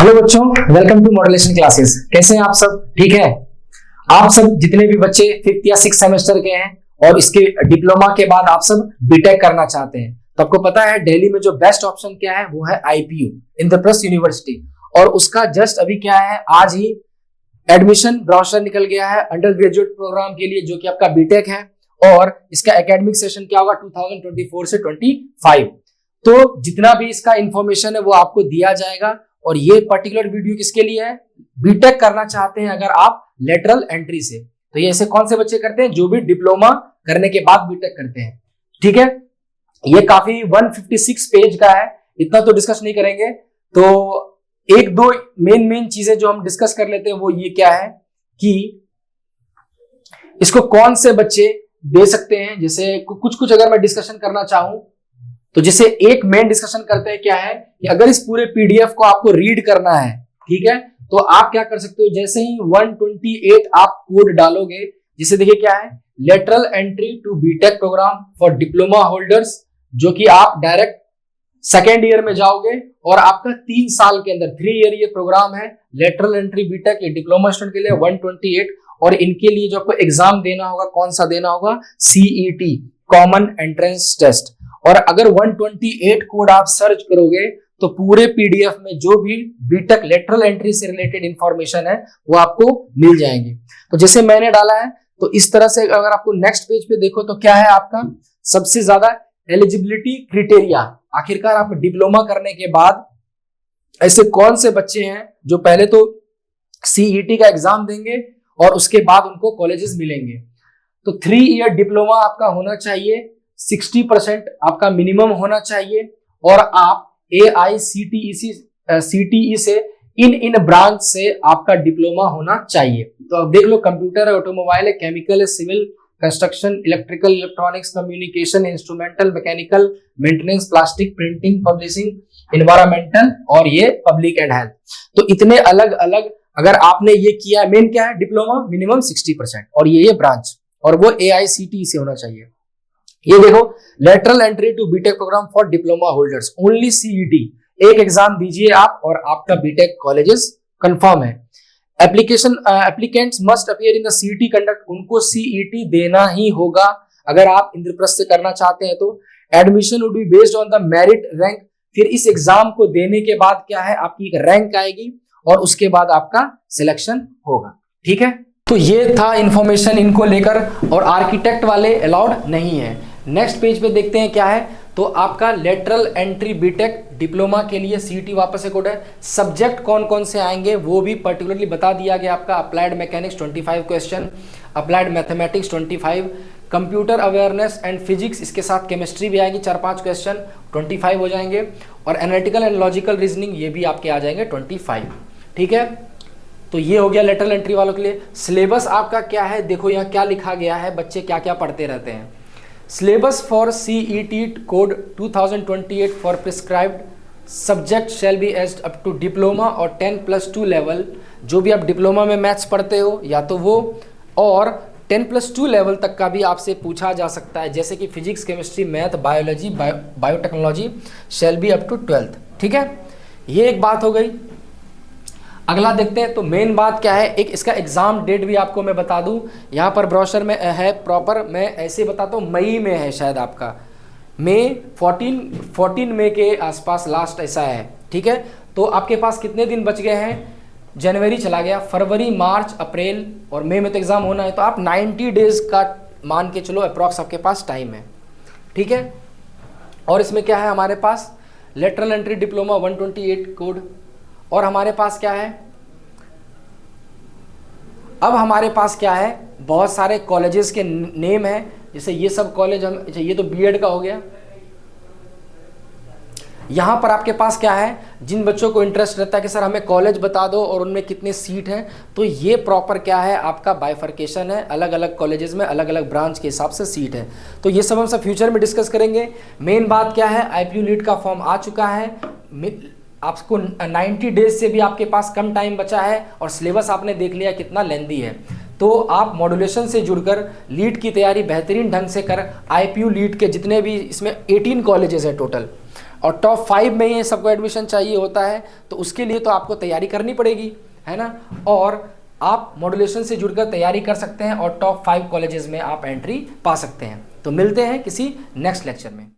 Hello बच्चों, welcome to modulation classes. कैसे हैं आप सब? ठीक है। आप सब जितने भी बच्चे 5th या 6th सेमेस्टर के हैं और इसके डिप्लोमा के बाद आप सब बीटेक करना चाहते हैं, तो आपको पता है दिल्ली में जो बेस्ट ऑप्शन क्या है वो है आईपीयू, इंद्रप्रस्थ यूनिवर्सिटी। और उसका जस्ट अभी क्या है, आज ही एडमिशन ब्रोशर निकल गया है अंडर ग्रेजुएट प्रोग्राम के लिए, जो कि आपका बीटेक है। और इसका एकेडमिक सेशन क्या होगा 2024 से 25। तो जितना भी इसका इंफॉर्मेशन है वो आपको दिया जाएगा। और ये पर्टिकुलर वीडियो किसके लिए है? बीटेक करना चाहते हैं अगर आप लेटरल एंट्री से। तो ये ऐसे कौन से बच्चे करते हैं? जो भी डिप्लोमा करने के बाद बीटेक करते हैं। ठीक है, ये काफी 156 पेज का है, इतना तो डिस्कस नहीं करेंगे। तो एक दो मेन चीजें जो हम डिस्कस कर लेते हैं वो ये क्या है कि इसको कौन से बच्चे दे सकते हैं। जैसे कुछ अगर मैं डिस्कशन करना चाहूं तो जैसे एक मेन डिस्कशन करते हैं क्या है कि अगर इस पूरे पीडीएफ को आपको रीड करना है, ठीक है, तो आप क्या कर सकते हो, जैसे ही 128 आप कोड डालोगे, जिसे देखिए क्या है, lateral entry to BTech programme for diploma holders, जो कि आप डायरेक्ट सेकेंड ईयर में जाओगे और आपका 3 साल के अंदर 3 ईयर ये प्रोग्राम है लेटरल एंट्री बीटेक, ये डिप्लोमा स्टूडेंट के लिए 128। और इनके लिए जो आपको एग्जाम देना होगा, कौन सा देना होगा? CET, common entrance test. और अगर 128 कोड आप सर्च करोगे तो पूरे पीडीएफ में जो भी बीटेक लेटरल एंट्री से रिलेटेड इंफॉर्मेशन है वो आपको मिल जाएंगे। तो जैसे मैंने डाला है, तो इस तरह से अगर आपको नेक्स्ट पेज पे देखो तो क्या है आपका सबसे ज्यादा एलिजिबिलिटी क्राइटेरिया। आखिरकार आप डिप्लोमा करने के बाद ऐसे कौन से बच्चे हैं जो पहले तो सीईटी का एग्जाम देंगे और उसके बाद उनको कॉलेजेस मिलेंगे। तो 3 ईयर डिप्लोमा आपका होना चाहिए, 60% आपका मिनिमम होना चाहिए, और आप AICTE से इन ब्रांच से आपका डिप्लोमा होना चाहिए। तो अब देख लो, कंप्यूटर है, ऑटोमोबाइल है, केमिकल है, civil, construction, electrical, electronics, communication, instrumental, mechanical, maintenance, plastic, printing, publishing, environmental और ये पब्लिक एंड हेल्थ। तो इतने अलग अलग अगर आपने ये किया, मेन क्या है? डिप्लोमा मिनिमम 60% और ये ब्रांच, और वो AICTE से होना चाहिए। ये देखो, lateral entry to BTech programme for diploma holders, only CET, एक एग्जाम दीजिए आप और आपका बीटेक कॉलेजेस कंफर्म है। Applicants must appear in the CET conduct, उनको सीईटी देना ही होगा अगर आप इंद्रप्रस्थ से करना चाहते हैं। तो admission would be based on the merit rank. फिर इस एग्जाम को देने के बाद क्या है, आपकी एक रैंक आएगी और उसके बाद आपका सिलेक्शन होगा। ठीक है, तो ये था इंफॉर्मेशन इनको लेकर, और आर्किटेक्ट वाले अलाउड नहीं है। नेक्स्ट पेज पे देखते हैं क्या है। तो आपका लेटरल एंट्री बीटेक डिप्लोमा के लिए सीईटी वापस से कोड है। सब्जेक्ट कौन कौन से आएंगे वो भी पर्टिकुलरली बता दिया गया आपका। Applied mechanics 25 question, applied mathematics 25, computer awareness and physics, इसके साथ केमिस्ट्री भी आएगी 4-5 क्वेश्चन, 25 हो जाएंगे। और एनालिटिकल एंड लॉजिकल रीजनिंग ये भी आपके आ जाएंगे 25। ठीक है, तो ये हो गया लेटरल एंट्री वालों के लिए। सिलेबस आपका क्या है, देखो यहाँ क्या लिखा गया है, बच्चे क्या क्या पढ़ते रहते हैं। Syllabus for CET code 2028 for prescribed subject shall be aged up to diploma और 10+2 लेवल। जो भी आप डिप्लोमा में मैथ्स पढ़ते हो या तो वो, और 10+2 लेवल तक का भी आपसे पूछा जा सकता है, जैसे कि physics, chemistry, math, biology, biotechnology shall be up to 12th। ठीक है, ये एक बात हो गई। अगला देखते हैं। तो मेन बात क्या है, एक इसका एग्जाम डेट भी आपको मैं बता दूं, यहाँ पर ब्रोशर में है प्रॉपर, मैं ऐसे बताता हूँ, मई में है शायद आपका, मई 14 मई के आसपास लास्ट ऐसा है। ठीक है, तो आपके पास कितने दिन बच गए हैं? जनवरी चला गया, फरवरी, मार्च, अप्रैल और मई में तो एग्जाम होना है, तो आप 90 डेज का मान के चलो अप्रॉक्स आपके पास टाइम है। ठीक है, और इसमें क्या है हमारे पास, लेटरल एंट्री डिप्लोमा 128 कोड, और हमारे पास क्या है, अब हमारे पास क्या है, बहुत सारे कॉलेजेस के नेम है। जैसे ये सब कॉलेज हम, ये तो बीएड का हो गया। यहाँ पर आपके पास क्या है, जिन बच्चों को इंटरेस्ट रहता है कि सर हमें कॉलेज बता दो और उनमें कितने सीट हैं, तो ये प्रॉपर क्या है आपका बाइफर्केशन है, अलग अलग कॉलेजेस में अलग अलग ब्रांच के हिसाब से सीट है। तो ये सब हम सब फ्यूचर में डिस्कस करेंगे। मेन बात क्या है, आईपीयू लीड का फॉर्म आ चुका है, आपको 90 डेज से भी आपके पास कम टाइम बचा है, और सिलेबस आपने देख लिया कितना लेंदी है। तो आप मॉड्यूलेशन से जुड़कर लीड की तैयारी बेहतरीन ढंग से कर, आईपीयू लीड के जितने भी इसमें 18 कॉलेजेस है टोटल, और टॉप 5 में ये सबको एडमिशन चाहिए होता है, तो उसके लिए तो आपको तैयारी करनी पड़ेगी, है ना। और आप मॉड्यूलेशन से जुड़कर तैयारी कर सकते हैं और टॉप 5 कॉलेजेस में आप एंट्री पा सकते हैं। तो मिलते हैं किसी नेक्स्ट लेक्चर में।